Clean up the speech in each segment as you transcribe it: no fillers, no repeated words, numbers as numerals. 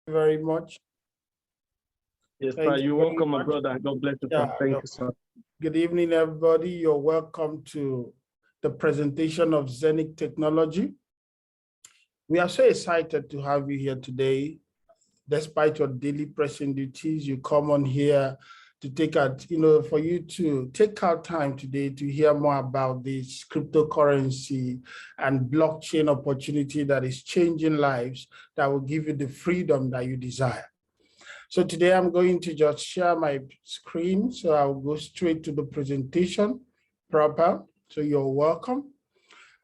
very much. Yes, sir. You're welcome, my brother. God bless you, sir. Thank you, sir. Good evening, everybody. You're welcome to the presentation of Zeniq technology. We are so excited to have you here today. Despite your daily pressing duties, you come on here to take out, for you to take out time today to hear more about this cryptocurrency and blockchain opportunity that is changing lives, that will give you the freedom that you desire. So today I'm going to just share my screen. So I'll go straight to the presentation proper. So you're welcome.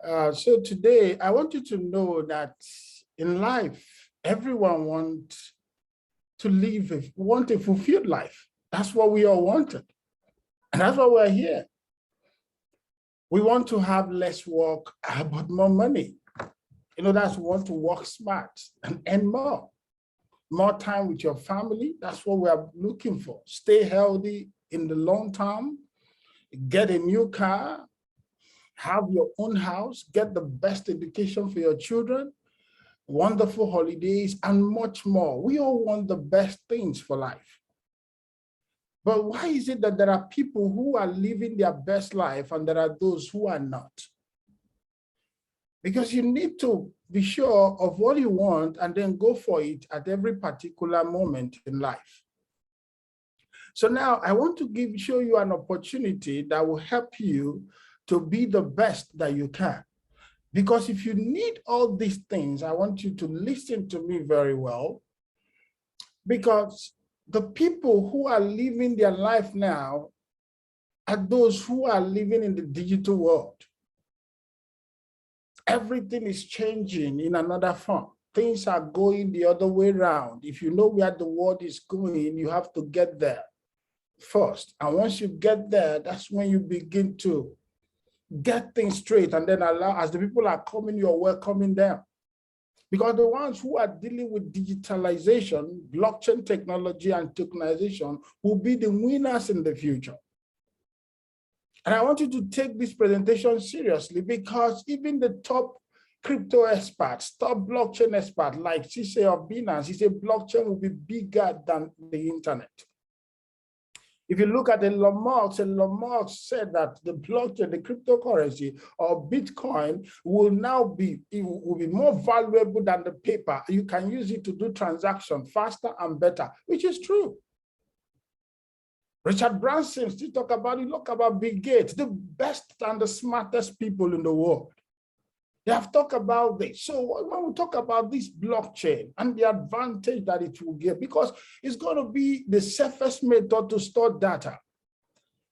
So today I want you to know that in life, everyone wants to live, want a fulfilled life. That's what we all wanted. And that's why we're here. We want to have less work, but more money. That's we want to work smart and earn more. More time with your family, that's what we are looking for. Stay healthy in the long term, get a new car, have your own house, get the best education for your children, wonderful holidays, and much more. We all want the best things for life. But why is it that there are people who are living their best life and there are those who are not? Because you need to be sure of what you want and then go for it at every particular moment in life. So now I want to show you an opportunity that will help you to be the best that you can. Because if you need all these things, I want you to listen to me very well. Because the people who are living their life now are those who are living in the digital world. Everything is changing in another form. Things are going the other way around. If you know where the world is going, you have to get there first. And once you get there, that's when you begin to get things straight. And then allow, as the people are coming, you're welcoming them. Because the ones who are dealing with digitalization, blockchain technology, and tokenization will be the winners in the future. And I want you to take this presentation seriously, because even the top crypto experts, top blockchain experts like Cisse of Binance, he said blockchain will be bigger than the internet. If you look at Elon Musk said that the blockchain, the cryptocurrency or Bitcoin will now be, more valuable than the paper. You can use it to do transactions faster and better, which is true. Richard Branson still talk about it. Look about Bill Gates, the best and the smartest people in the world. They have talked about this. So when we talk about this blockchain and the advantage that it will give, because it's going to be the safest method to store data.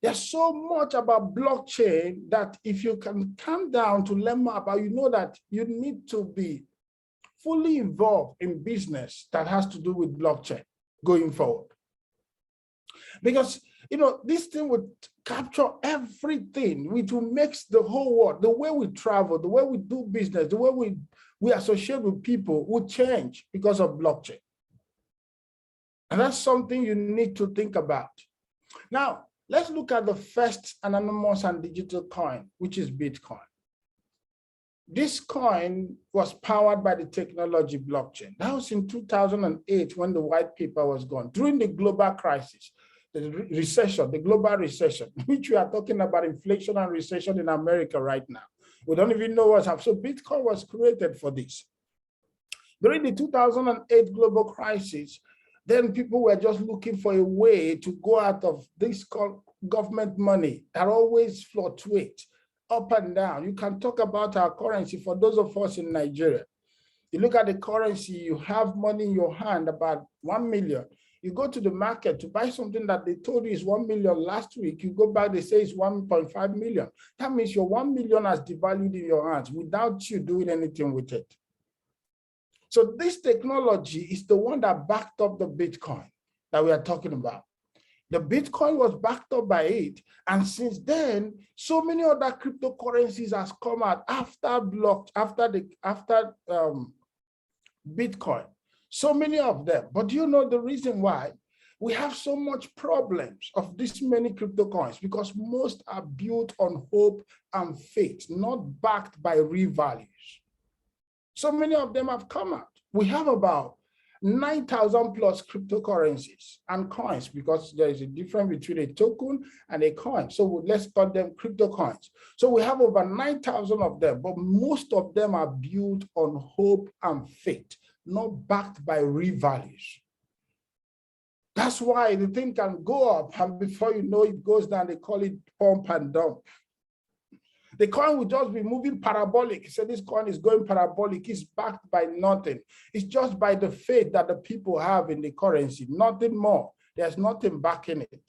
There's so much about blockchain that if you can come down to learn more about, you know that you need to be fully involved in business that has to do with blockchain going forward. Because, this thing would capture everything, which will make the whole world, the way we travel, the way we do business, the way we associate with people will change because of blockchain. And that's something you need to think about. Now, let's look at the first anonymous and digital coin, which is Bitcoin. This coin was powered by the technology blockchain. That was in 2008 when the white paper was gone, during the global crisis. The recession, the global recession, which we are talking about, inflation and recession in America right now. We don't even know what's happening. So Bitcoin was created for this. During the 2008 global crisis, then people were just looking for a way to go out of this government money that always fluctuates up and down. You can talk about our currency for those of us in Nigeria. You look at the currency, you have money in your hand, about 1 million. You go to the market to buy something that they told you is 1 million last week. You go back, they say it's 1.5 million. That means your 1 million has devalued in your hands without you doing anything with it. So this technology is the one that backed up the Bitcoin that we are talking about. The Bitcoin was backed up by it. And since then, so many other cryptocurrencies has come out after Bitcoin. So many of them. But do you know the reason why? We have so much problems of this many cryptocurrencies because most are built on hope and faith, not backed by real values. So many of them have come out. We have about 9,000 plus cryptocurrencies and coins, because there is a difference between a token and a coin. So let's call them crypto coins. So we have over 9,000 of them, but most of them are built on hope and faith, not backed by real values. That's why the thing can go up, and before you know it goes down. They call it pump and dump. The coin will just be moving parabolic. So this coin is going parabolic. It's backed by nothing. It's just by the faith that the people have in the currency, nothing more. There's nothing backing it.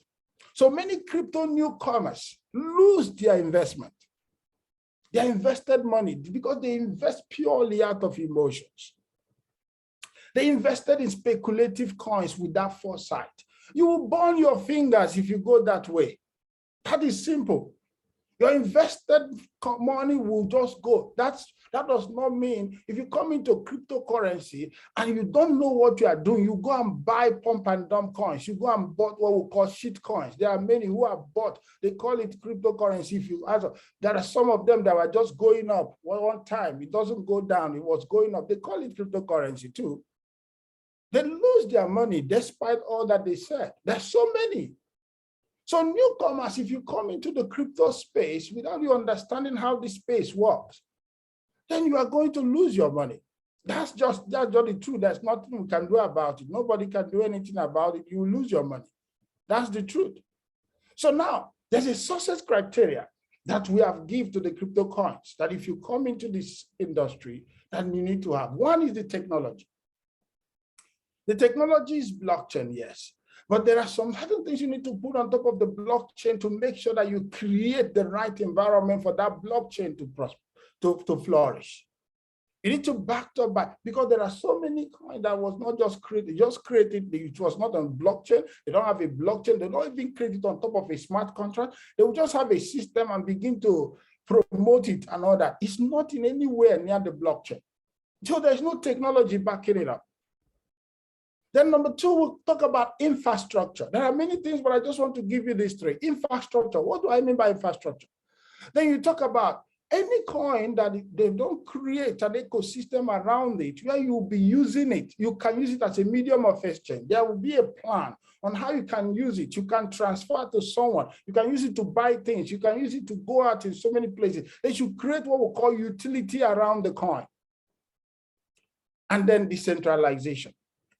So many crypto newcomers lose their investment, their invested money, because they invest purely out of emotions. They invested in speculative coins without foresight. You will burn your fingers if you go that way. That is simple. Your invested money will just go. That does not mean if you come into cryptocurrency and you don't know what you are doing, you go and buy pump and dump coins. You go and bought what we call shit coins. There are many who have bought, they call it cryptocurrency. If you ask, there are some of them that were just going up one time. It doesn't go down, it was going up. They call it cryptocurrency too. They lose their money despite all that they said. There's so many. So newcomers, if you come into the crypto space without you understanding how this space works, then you are going to lose your money. That's just the truth. There's nothing we can do about it. Nobody can do anything about it. You will lose your money. That's the truth. So now there's a success criteria that we have given to the crypto coins that if you come into this industry, then you need to have. One is the technology. The technology is blockchain, yes. But there are some other things you need to put on top of the blockchain to make sure that you create the right environment for that blockchain to prosper, to flourish. You need to back up by, because there are so many coins that was not just created, it was not on blockchain. They don't have a blockchain. They don't even create it on top of a smart contract. They will just have a system and begin to promote it and all that. It's not in anywhere near the blockchain. So there's no technology backing it up. Then number two, we'll talk about infrastructure. There are many things, but I just want to give you these three. Infrastructure, what do I mean by infrastructure? Then you talk about any coin that they don't create an ecosystem around it where you'll be using it. You can use it as a medium of exchange. There will be a plan on how you can use it. You can transfer to someone. You can use it to buy things. You can use it to go out in so many places. They should create what we call utility around the coin. And then decentralization.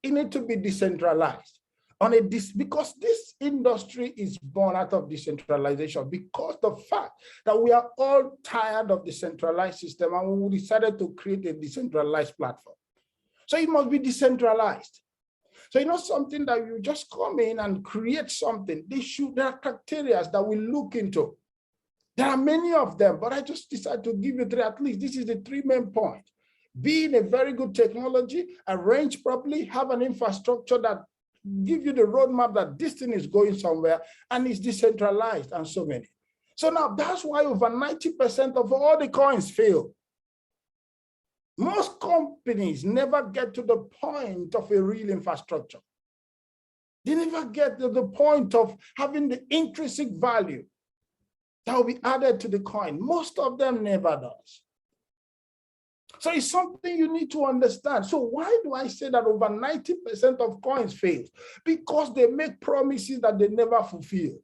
It needs to be decentralized because this industry is born out of decentralization, because the fact that we are all tired of the centralized system and we decided to create a decentralized platform. So it must be decentralized. So it's not something that you just come in and create something. There are criteria that we look into. There are many of them, but I just decided to give you three. At least this is the three main points. Be in a very good technology, arrange properly, have an infrastructure that give you the roadmap that this thing is going somewhere, and it's decentralized, and so many. So now that's why over 90% of all the coins fail. Most companies never get to the point of a real infrastructure. They never get to the point of having the intrinsic value that will be added to the coin. Most of them never does. So it's something you need to understand. So why do I say that over 90% of coins fail? Because they make promises that they never fulfill.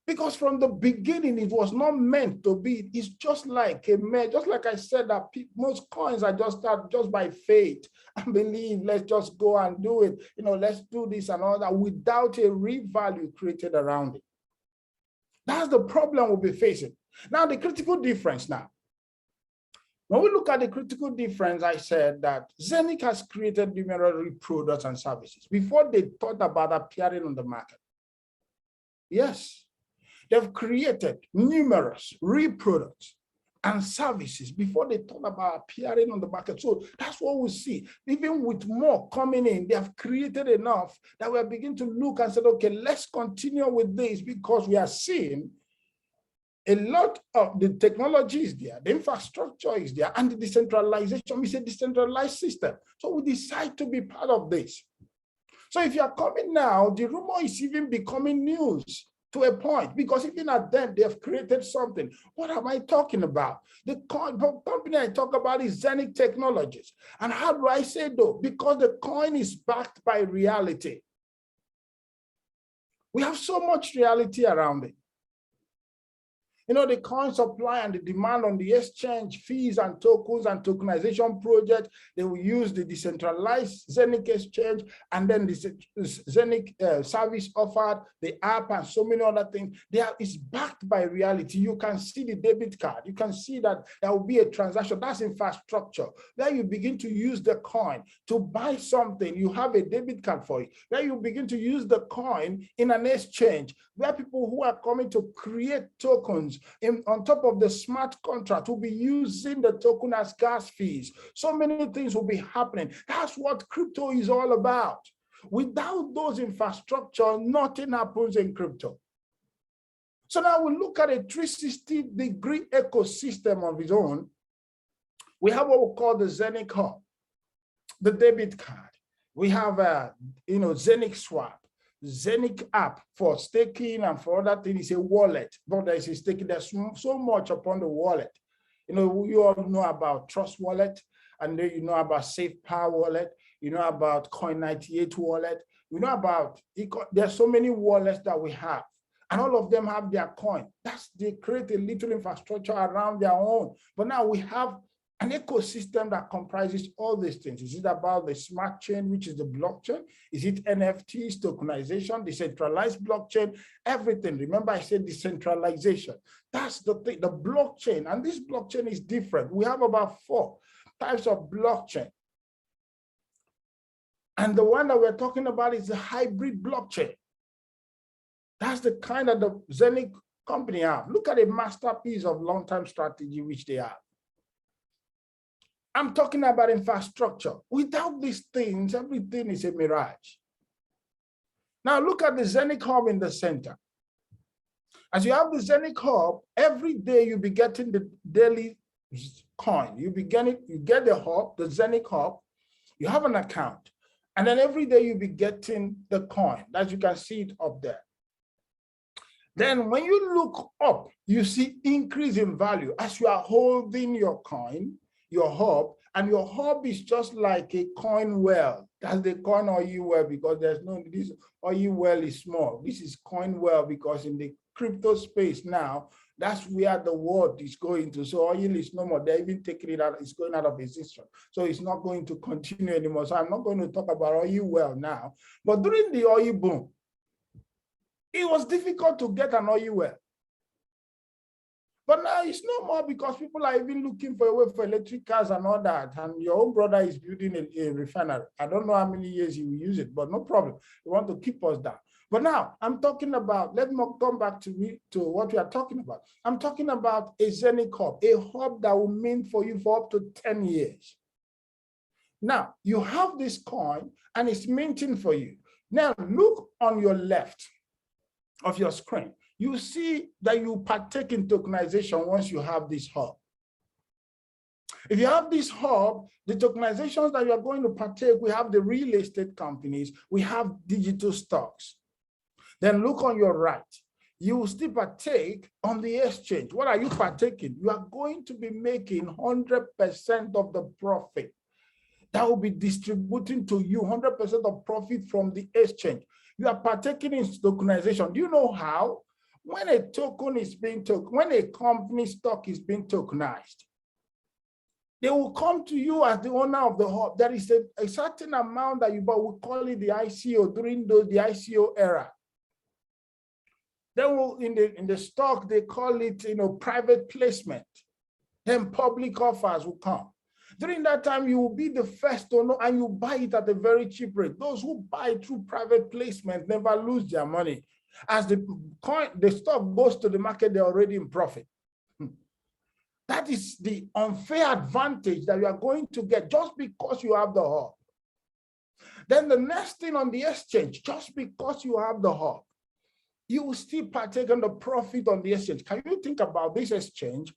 Because from the beginning, it was not meant to be. It's just like just like I said, that most coins are just by faith and believe, let's just go and do it. Let's do this and all that without a real value created around it. That's the problem we'll be facing. Now, the critical difference now. When we look at the critical difference, I said that Zeniq has created numerous products and services before they thought about appearing on the market. Yes, they've created numerous products and services before they thought about appearing on the market. So that's what we see. Even with more coming in, they have created enough that we are beginning to look and say, okay, let's continue with this, because we are seeing a lot of the technology is there, the infrastructure is there, and the decentralization is a decentralized system. So we decide to be part of this. So if you are coming now, the rumor is even becoming news. to a point, because even at them, they have created something. What am I talking about? The company I talk about is Zeniq Technologies. And how do I say though? Because the coin is backed by reality. We have so much reality around it. You know, the coin supply and the demand on the exchange, fees and tokens and tokenization project, they will use the decentralized Zeniq exchange, and then the Zeniq service offered, the app and so many other things. It's backed by reality. You can see the debit card. You can see that there will be a transaction. That's infrastructure. Then you begin to use the coin to buy something. You have a debit card for it. Then you begin to use the coin in an exchange where people who are coming to create tokens on top of the smart contract will be using the token as gas fees. So many things will be happening. That's what crypto is all about. Without those infrastructure, nothing happens in crypto. So now we look at a 360-degree ecosystem of its own. We have what we call the Zeniq Hub, the debit card. We have Zeniq Swap. Zeniq app for staking and for other things is a wallet, but there is a staking. There's so much upon the wallet. You know, you all know about Trust Wallet, and then you know about Safe Power Wallet, you know about Coin98 Wallet, you know about, there's so many wallets that we have, and all of them have their coin. They create a little infrastructure around their own. But now we have an ecosystem that comprises all these things. Is it about the smart chain, which is the blockchain? Is it NFTs, tokenization, decentralized blockchain, everything? Remember I said decentralization. That's the thing, the blockchain. And this blockchain is different. We have about 4 types of blockchain. And the one that we're talking about is the hybrid blockchain. That's the kind that the Zeniq company have. Look at a masterpiece of long-term strategy which they have. I'm talking about infrastructure. Without these things, everything is a mirage. Now look at the Zeniq Hub in the center. As you have the Zeniq Hub, every day you'll be getting the daily coin. You get the hub, the Zeniq Hub, you have an account, and then every day you'll be getting the coin, as you can see it up there. Then when you look up, you see increase in value as you are holding your coin, your hub, and your hub is just like a coin well. That's the coin oil well, because there's no, this oil well is small. This is coin well because in the crypto space now, that's where the world is going to. So oil is no more. They're even taking it out, it's going out of existence. So it's not going to continue anymore. So I'm not going to talk about oil well now. But during the oil boom, it was difficult to get an oil well. But now it's no more, because people are even looking for a way for electric cars and all that. And your own brother is building a refinery. I don't know how many years he will use it, but no problem. They want to keep us down. But now I'm talking about, let me come back to what we are talking about. I'm talking about a Zeniq hub, a hub that will mean for you for up to 10 years. Now you have this coin and it's minting for you. Now look on your left of your screen. You see that you partake in tokenization once you have this hub. If you have this hub, the tokenizations that you are going to partake, we have the real estate companies, we have digital stocks. Then look on your right. You will still partake on the exchange. What are you partaking? You are going to be making 100% of the profit. That will be distributing to you 100% of profit from the exchange. You are partaking in tokenization. Do you know how? When a token is being when a company stock is being tokenized, they will come to you as the owner of the hub. There is a certain amount that you buy. We call it the ICO during the ICO era. Then in the stock, they call it private placement. Then public offers will come. During that time, you will be the first owner and you buy it at a very cheap rate. Those who buy through private placement never lose their money. As the stock goes to the market, they're already in profit. That is the unfair advantage that you are going to get just because you have the hub. Then the next thing on the exchange, just because you have the hub, you will still partake in the profit on the exchange. Can you think about this exchange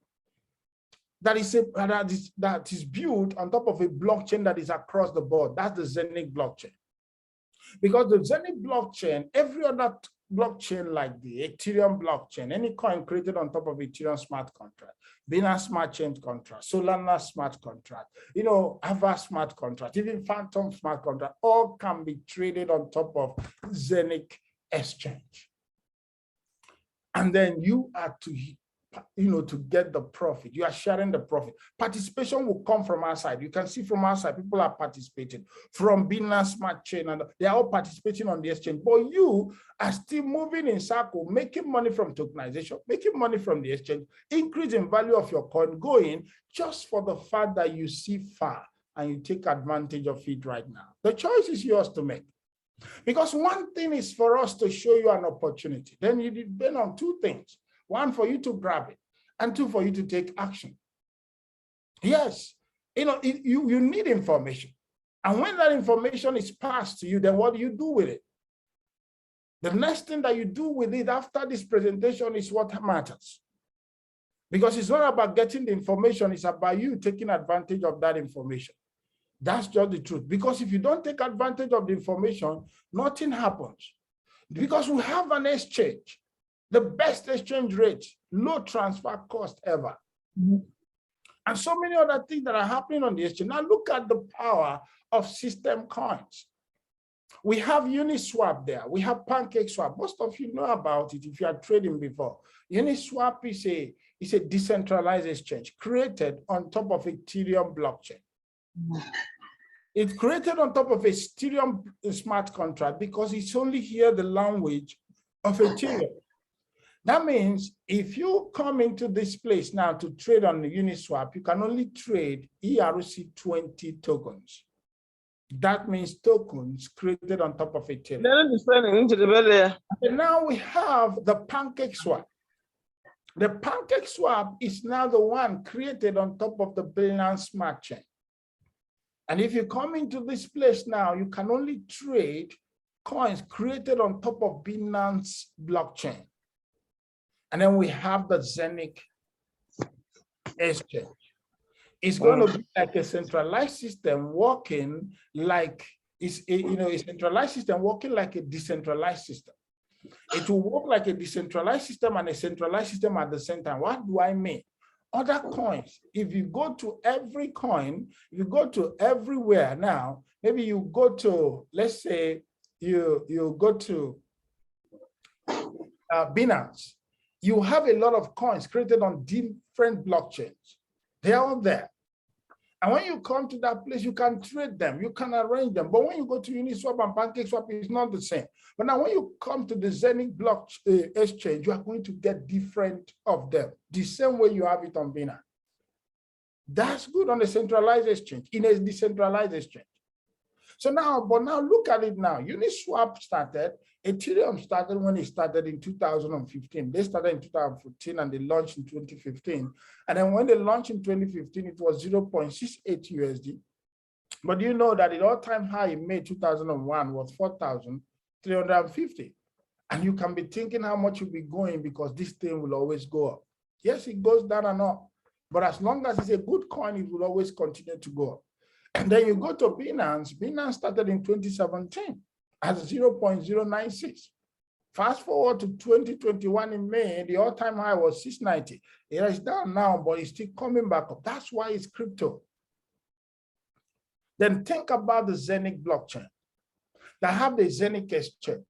that is built on top of a blockchain that is across the board? That's the Zeniq blockchain. Because the Zeniq blockchain, every other blockchain like the Ethereum blockchain, any coin created on top of Ethereum smart contract, Binance smart chain contract, Solana smart contract, Ava smart contract, even Phantom smart contract, all can be traded on top of Zeniq exchange. And then you are to get the profit. You are sharing the profit. Participation will come from our side. You can see from our side, people are participating from Binance Smart Chain, and they are all participating on the exchange. But you are still moving in circle, making money from tokenization, making money from the exchange, increasing value of your coin, going just for the fact that you see far and you take advantage of it right now. The choice is yours to make. Because one thing is for us to show you an opportunity. Then you depend on two things. One, for you to grab it, and two, for you to take action. Yes, you need information. And when that information is passed to you, then what do you do with it? The next thing that you do with it after this presentation is what matters. Because it's not about getting the information, it's about you taking advantage of that information. That's just the truth. Because if you don't take advantage of the information, nothing happens. Because we have an exchange, the best exchange rate, low transfer cost ever. And so many other things that are happening on the exchange. Now look at the power of system coins. We have Uniswap there. We have PancakeSwap. Most of you know about it if you are trading before. Uniswap is a decentralized exchange created on top of Ethereum blockchain. It's created on top of a Ethereum smart contract because it's only here the language of Ethereum. That means if you come into this place now to trade on the Uniswap, you can only trade ERC20 tokens. That means tokens created on top of Ethereum. And now we have the PancakeSwap. The PancakeSwap is now the one created on top of the Binance Smart Chain. And if you come into this place now, you can only trade coins created on top of Binance blockchain. And then we have the Zeniq exchange. It's going to be like a centralized system working like a centralized system working like a decentralized system. It will work like a decentralized system and a centralized system at the same time. What do I mean? Other coins, if you go to every coin, if you go to everywhere now, maybe you go to, let's say you go to Binance, you have a lot of coins created on different blockchains. They're all there. And when you come to that place, you can trade them, you can arrange them. But when you go to Uniswap and PancakeSwap, it's not the same. But now when you come to the Zeniq block exchange, you are going to get different of them, the same way you have it on Binance. That's good on a centralized exchange, in a decentralized exchange. So now, but now look at it now. Uniswap started, Ethereum started when it started in 2015. They started in 2014 and they launched in 2015. And then when they launched in 2015, it was 0.68 USD. But you know that the all-time high in May 2001 was 4,350. And you can be thinking how much you'll be going because this thing will always go up. Yes, it goes down and up. But as long as it's a good coin, it will always continue to go up. And then you go to Binance. Binance started in 2017 at 0.096. Fast forward to 2021 in May, the all-time high was 690. It is down now, but it's still coming back up. That's why it's crypto. Then think about the Zeniq blockchain. They have the Zeniq exchange.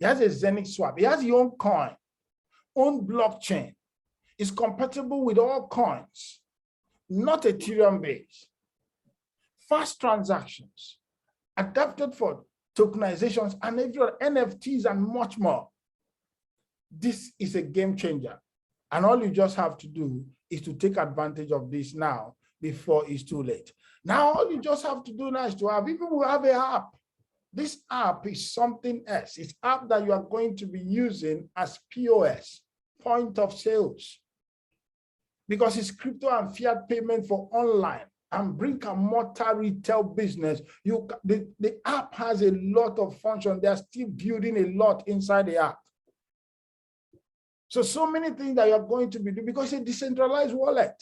It has a Zeniq swap. It has your own coin, own blockchain. It's compatible with all coins, not Ethereum-based. Fast transactions, adapted for tokenizations and NFTs and much more. This is a game changer. And all you just have to do is to take advantage of this now before it's too late. Now, all you just have to do now is to have, even we have an app. This app is something else. It's an app that you are going to be using as POS, point of sales, because it's crypto and fiat payment for online and brick and mortar retail business. The app has a lot of function. They're still building a lot inside the app. So many things that you're going to be doing because it's a decentralized wallet.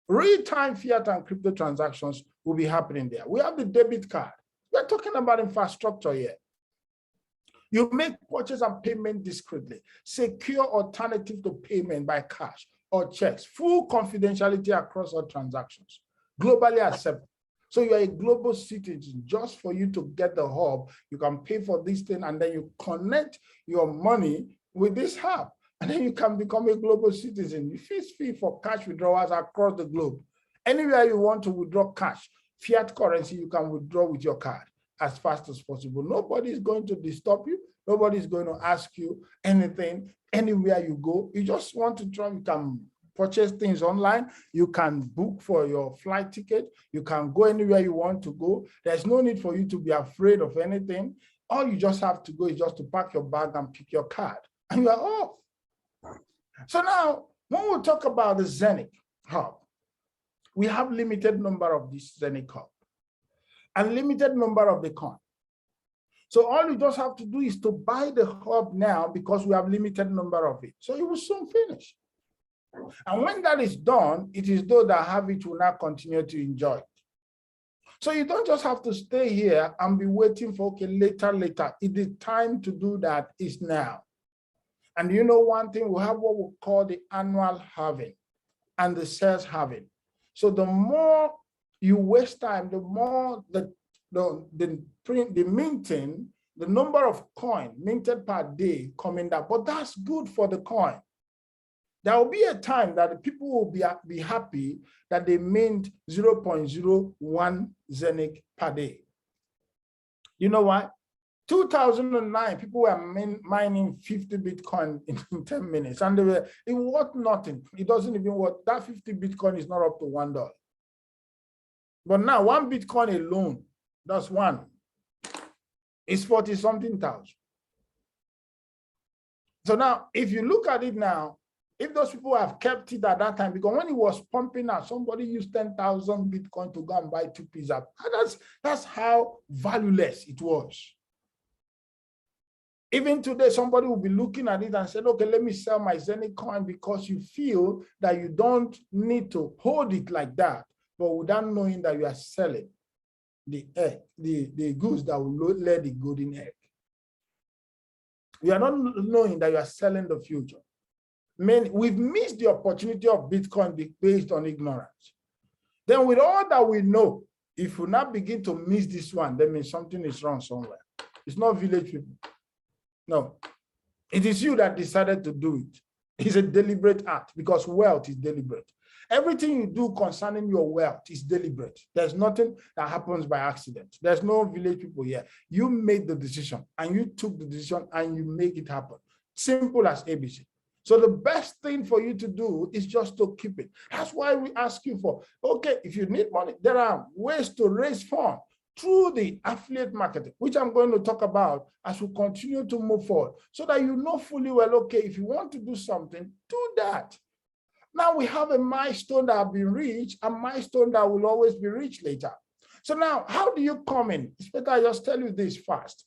Real-time fiat and crypto transactions will be happening there. We have the debit card. We're talking about infrastructure here. You make purchase and payment discreetly. Secure alternative to payment by cash or checks. Full confidentiality across all transactions. Globally accepted. So you are a global citizen. Just for you to get the hub, you can pay for this thing and then you connect your money with this hub. And then you can become a global citizen. You fee for cash withdrawals across the globe. Anywhere you want to withdraw cash, fiat currency, you can withdraw with your card as fast as possible. Nobody is going to disturb you. Nobody is going to ask you anything. Anywhere you go, you just want to try, you can purchase things online. You can book for your flight ticket. You can go anywhere you want to go. There's no need for you to be afraid of anything. All you just have to go is just to pack your bag and pick your card, and you are off. So now, when we talk about the Zeniq hub, we have limited number of this Zeniq hub and limited number of the coin. So all you just have to do is to buy the hub now because we have limited number of it. So it will soon finish. And when that is done, it is those that have it will now continue to enjoy it. So you don't just have to stay here and be waiting for, okay, later. It is time to do that is now. And you know one thing, we have what we call the annual halving and the sales halving. So the more you waste time, the more the minting, the number of coin minted per day coming down. But that's good for the coin. There will be a time that the people will be happy that they mint 0.01 Zeniq per day. You know why? 2009, people were mining 50 Bitcoin in 10 minutes, and it worth nothing. It doesn't even worth, that 50 Bitcoin is not up to $1. But now, one Bitcoin alone, that's one, is 40-something thousand. So now, if you look at it now, if those people have kept it at that time, because when it was pumping out, somebody used 10,000 Bitcoin to go and buy 2 pizzas. That's how valueless it was. Even today, somebody will be looking at it and said, okay, let me sell my Zeniq coin, because you feel that you don't need to hold it like that, but without knowing that you are selling the egg, the goods that will lay the golden egg. You are not knowing that you are selling the future. We've missed the opportunity of Bitcoin based on ignorance. Then with all that we know, if we now begin to miss this one, that means something is wrong somewhere. It's not village people. No, it is you that decided to do it. It's a deliberate act, because wealth is deliberate. Everything you do concerning your wealth is deliberate. There's nothing that happens by accident. There's no village people here. You made the decision, and you took the decision, and you make it happen. Simple as ABC. So the best thing for you to do is just to keep it. That's why we ask you for, okay, if you need money, there are ways to raise funds through the affiliate marketing, which I'm going to talk about as we continue to move forward, so that you know fully well, okay, if you want to do something, do that. Now we have a milestone that has been reached, a milestone that will always be reached later. So now, how do you come in? It's better I just tell you this fast.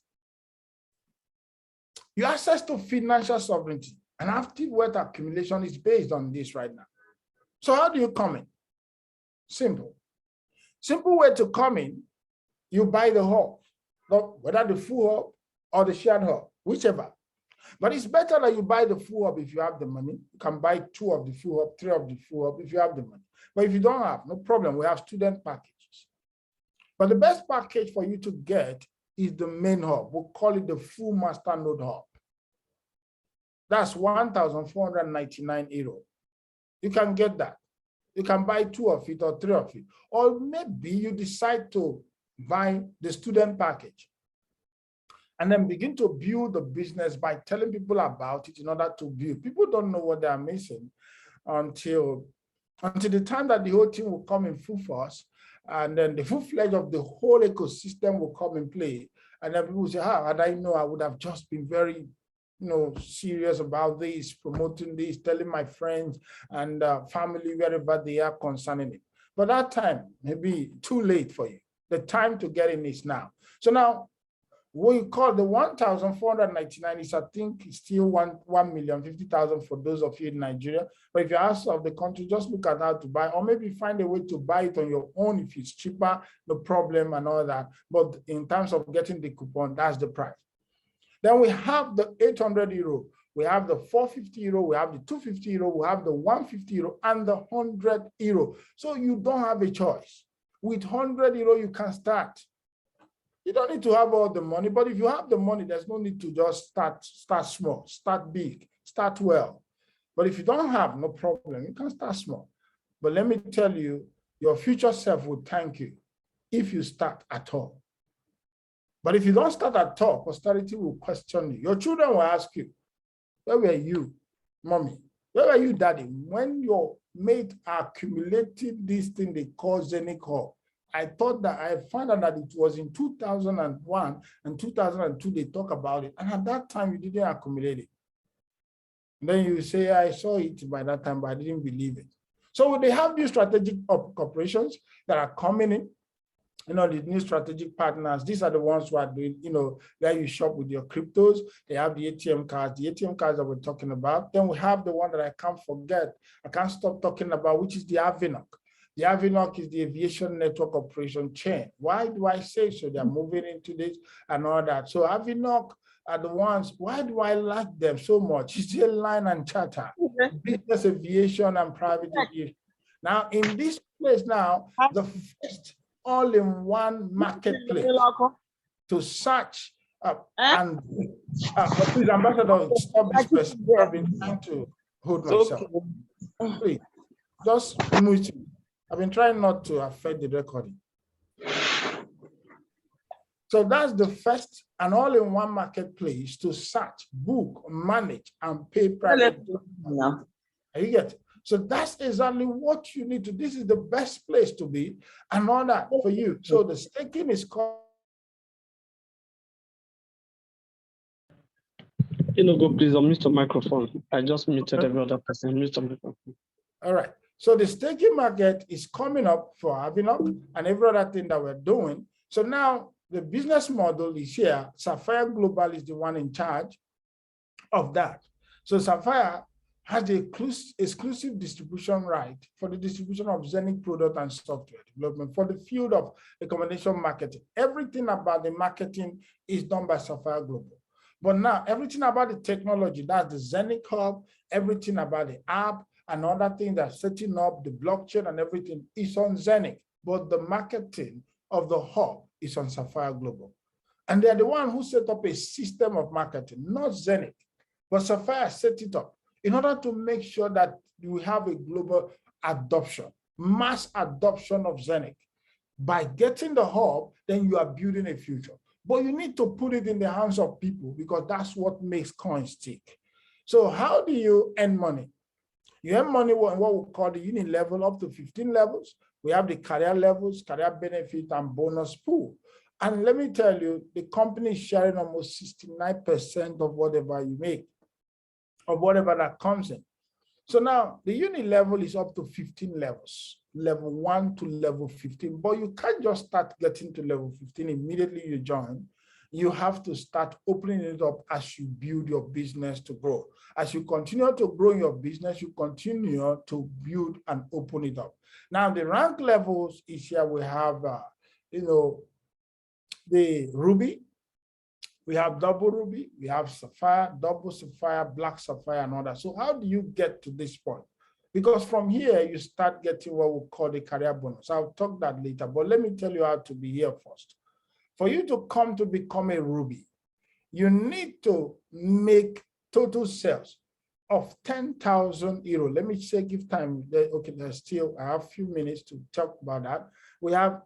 Your access to financial sovereignty and active wealth accumulation is based on this right now. So how do you come in? Simple. Simple way to come in, you buy the hub, whether the full hub or the shared hub, whichever. But it's better that you buy the full hub if you have the money. You can buy 2 of the full hub, 3 of the full hub if you have the money. But if you don't have, no problem, we have student packages. But the best package for you to get is the main hub. We'll call it the full master node hub. That's 1,499 euro. You can get that. You can buy 2 of it or 3 of it. Or maybe you decide to buy the student package and then begin to build the business by telling people about it in order to build. People don't know what they are missing until the time that the whole thing will come in full force, and then the full fledged of the whole ecosystem will come in play. And then people will say, had I known, I would have just been very serious about this, promoting this, telling my friends and family wherever they are concerning it. But that time may be too late for you. The time to get in is now. So now, what you call the 1,499 is, I think, still 1,050,000 for those of you in Nigeria. But if you're outside of the country, just look at how to buy, or maybe find a way to buy it on your own if it's cheaper, no problem and all that. But in terms of getting the coupon, that's the price. Then we have the 800 euro, we have the 450 euro, we have the 250 euro, we have the 150 euro, and the 100 euro. So you don't have a choice. With 100 euro, you can start. You don't need to have all the money, but if you have the money, there's no need to just start small, start big, start well. But if you don't have, no problem, you can start small. But let me tell you, your future self will thank you if you start at all. But if you don't start at all, posterity will question you. Your children will ask you, where were you, mommy? Where were you, daddy? When your mate accumulated this thing they call Zeniq, I thought that I found out that it was in 2001 and 2002 they talk about it. And at that time, you didn't accumulate it. And then you say, I saw it by that time, but I didn't believe it. So they have these strategic corporations that are coming in. You know, the new strategic partners, these are the ones who are doing, you know, where you shop with your cryptos. They have the ATM cards that we're talking about. Then we have the one that I can't forget, I can't stop talking about, which is the Zeniq. The Zeniq is the aviation network operation chain. Why do I say so? They're moving into this and all that. So Zeniq are the ones, why do I like them so much? It's a line and charter, business aviation and private aviation. Now, in this place now, the first all-in-one marketplace to search and please, Ambassador, stop this person. I've been trying to hold myself. Please, just mute me. I've been trying not to affect the recording. So that's the first and all-in-one marketplace to search, book, manage, and pay private. You get it? So that's exactly what you need to. This is the best place to be, and all that for you. So the staking is called. Innogold, please unmute the microphone. I just muted every other person. Mute the microphone. All right. So the staking market is coming up for Zeniq and every other thing that we're doing. So now the business model is here. Sapphire Global is the one in charge of that. So Sapphire has the exclusive distribution right for the distribution of Zeniq product and software development for the field of recommendation marketing. Everything about the marketing is done by Sapphire Global. But now everything about the technology, that's the Zeniq Hub, everything about the app and other things that's setting up the blockchain and everything is on Zeniq. But the marketing of the hub is on Sapphire Global. And they're the one who set up a system of marketing, not Zeniq, but Sapphire set it up in order to make sure that we have a global adoption, mass adoption of Zeniq. By getting the hub, then you are building a future. But you need to put it in the hands of people because that's what makes coins tick. So how do you earn money? You earn money in what we call the unit level up to 15 levels. We have the career levels, career benefit, and bonus pool. And let me tell you, the company is sharing almost 69% of whatever you make, or whatever that comes in. So now the unit level is up to 15 levels, level 1 to level 15, but you can't just start getting to level 15 immediately you join. You have to start opening it up as you build your business to grow. As you continue to grow your business, you continue to build and open it up. Now the rank levels is here. We have, the Ruby, we have double Ruby, we have Sapphire, double Sapphire, black Sapphire, and all that. So how do you get to this point? Because from here, you start getting what we call the career bonus. I'll talk that later, but let me tell you how to be here first. For you to come to become a Ruby, you need to make total sales of 10,000 euro. Let me say, give time. Okay, there's still, I have a few minutes to talk about that. We have,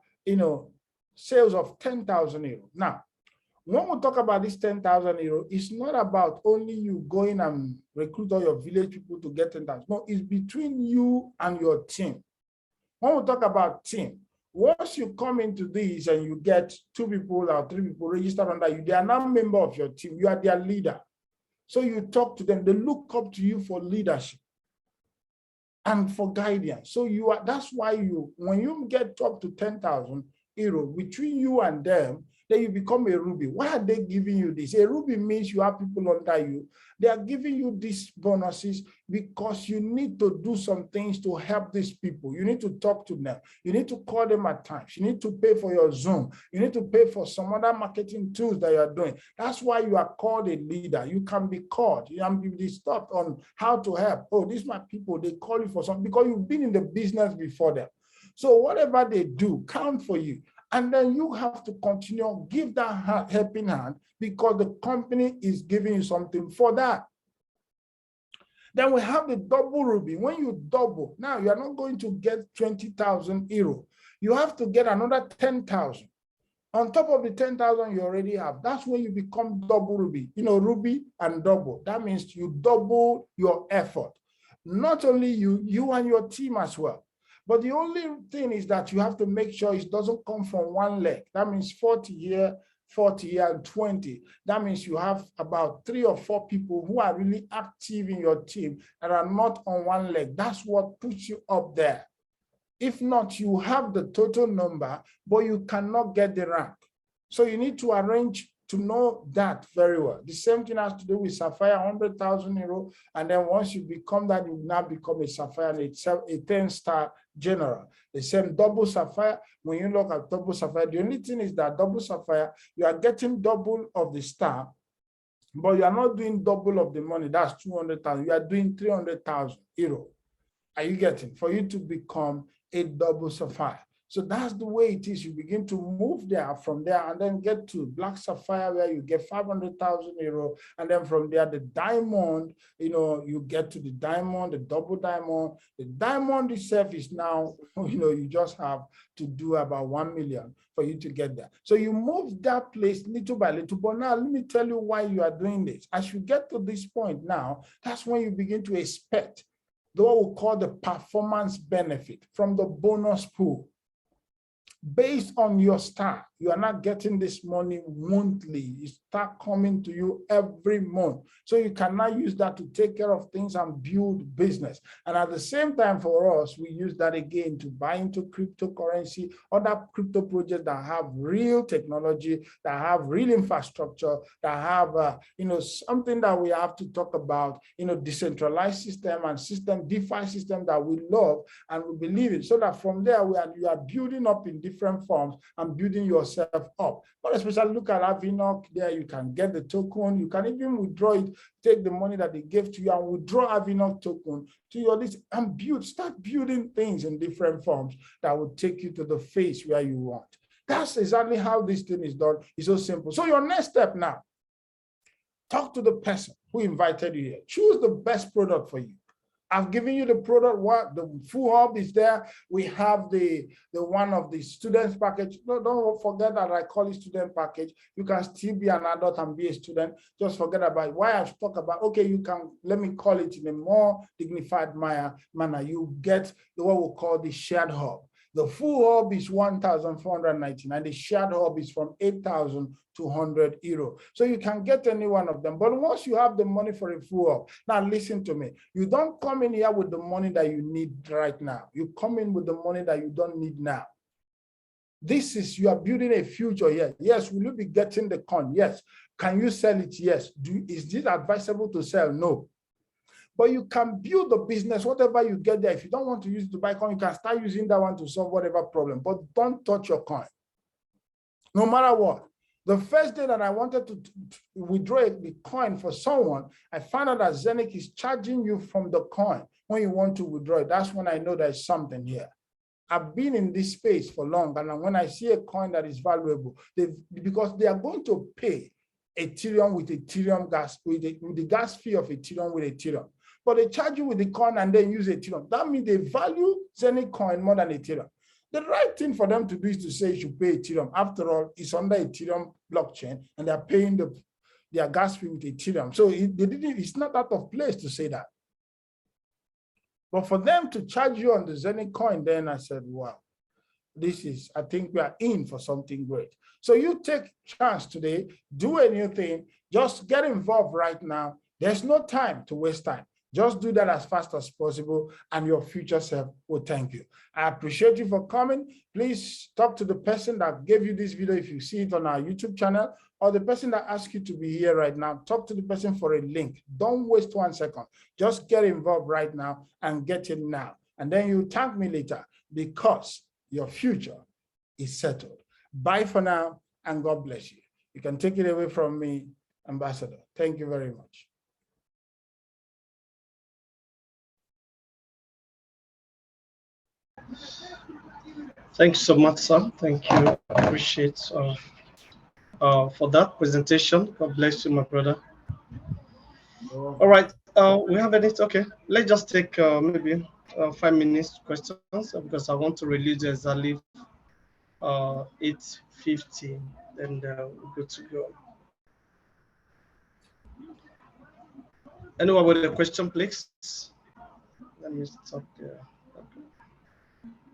sales of 10,000 euro. Now, when we talk about this 10,000 euro, it's not about only you going and recruit all your village people to get 10,000. No, it's between you and your team. When we talk about team, once you come into this and you get 2 people or 3 people registered under you, they are now member of your team. You are their leader. So you talk to them, they look up to you for leadership and for guidance. So that's why when you get up to 10,000 euro between you and them, then you become a Ruby. Why are they giving you this? A Ruby means you have people under you. They are giving you these bonuses because you need to do some things to help these people. You need to talk to them. You need to call them at times. You need to pay for your Zoom. You need to pay for some other marketing tools that you are doing. That's why you are called a leader. You can be called. You can be stopped on how to help. Oh, these are my people. They call you for something because you've been in the business before them. So whatever they do, count for you. And then you have to continue, give that helping hand because the company is giving you something for that. Then we have the double Ruby. When you double, now you are not going to get 20,000 euro. You have to get another 10,000. On top of the 10,000 you already have. That's when you become double Ruby. You know, Ruby and double. That means you double your effort. Not only you and your team as well. But the only thing is that you have to make sure it doesn't come from one leg. That means 40 here, 40 here, and 20. That means you have about 3 or 4 people who are really active in your team that are not on one leg. That's what puts you up there. If not, you have the total number, but you cannot get the rank. So you need to arrange to know that very well. The same thing has to do with Sapphire, 100,000 euro. And then once you become that, you now become a Sapphire, a 10-star general. The same double Sapphire. When you look at double Sapphire, the only thing is that double Sapphire, you are getting double of the star, but you are not doing double of the money. That's 200,000. You are doing 300,000 euro. Are you getting? For you to become a double Sapphire. So that's the way it is. You begin to move there from there and then get to Black Sapphire where you get 500,000 euro. And then from there, the diamond, you get to the diamond, the double diamond. The diamond itself is now, you just have to do about 1 million for you to get there. So you move that place little by little. But now let me tell you why you are doing this. As you get to this point now, that's when you begin to expect what we call the performance benefit from the bonus pool. Based on your star, you are not getting this money monthly. It start coming to you every month. So you cannot use that to take care of things and build business. And at the same time for us, we use that again to buy into cryptocurrency, other crypto projects that have real technology, that have real infrastructure, that have, something that we have to talk about, decentralized system and system, DeFi system that we love and we believe in. So that from there, you are building up in different forms and building yourself up. But especially look at Zeniq. There you can get the token. You can even withdraw it, take the money that they gave to you and withdraw Zeniq token to your list and start building things in different forms that will take you to the phase where you want. That's exactly how this thing is done. It's so simple. So your next step now, talk to the person who invited you here. Choose the best product for you. I've given you the product, the full hub is there. We have the one of the students package. No, don't forget that I call it student package. You can still be an adult and be a student. Just forget about it. Why I talk about, okay, you can, let me call it in a more dignified manner. You get what we call the shared hub. The full hub is 1,499. The shared hub is from 8,200 euro. So you can get any one of them. But once you have the money for a full hub, now listen to me. You don't come in here with the money that you need right now. You come in with the money that you don't need now. You are building a future here. Yes, will you be getting the coin? Yes. Can you sell it? Yes. Is this advisable to sell? No. But you can build the business, whatever you get there. If you don't want to use it to buy coin, you can start using that one to solve whatever problem. But don't touch your coin. No matter what. The first day that I wanted to withdraw the coin for someone, I found out that Zeniq is charging you from the coin when you want to withdraw it. That's when I know there's something here. I've been in this space for long, and when I see a coin that is valuable, because they are going to pay Ethereum with Ethereum gas, with the gas fee of Ethereum with Ethereum. But they charge you with the coin and then use Ethereum. That means they value Zeniq coin more than Ethereum. The right thing for them to do is to say you should pay Ethereum. After all, it's under Ethereum blockchain and they're paying their gas fee with Ethereum. So it's not out of place to say that. But for them to charge you on the Zeniq coin, then I said, wow, I think we are in for something great. So you take chance today, do a new thing, just get involved right now. There's no time to waste time. Just do that as fast as possible, and your future self will thank you. I appreciate you for coming. Please talk to the person that gave you this video if you see it on our YouTube channel, or the person that asked you to be here right now. Talk to the person for a link. Don't waste 1 second. Just get involved right now and get it now. And then you thank me later, because your future is settled. Bye for now, and God bless you. You can take it away from me, Ambassador. Thank you very much. Thanks so much, sir. Thank you. I appreciate for that presentation. God bless you, my brother. All right. We have anything. Okay. Let's just take maybe 5 minutes questions, because I want to release exactly 8:50. Then we're good to go. Anyone with a question, please? Let me stop there.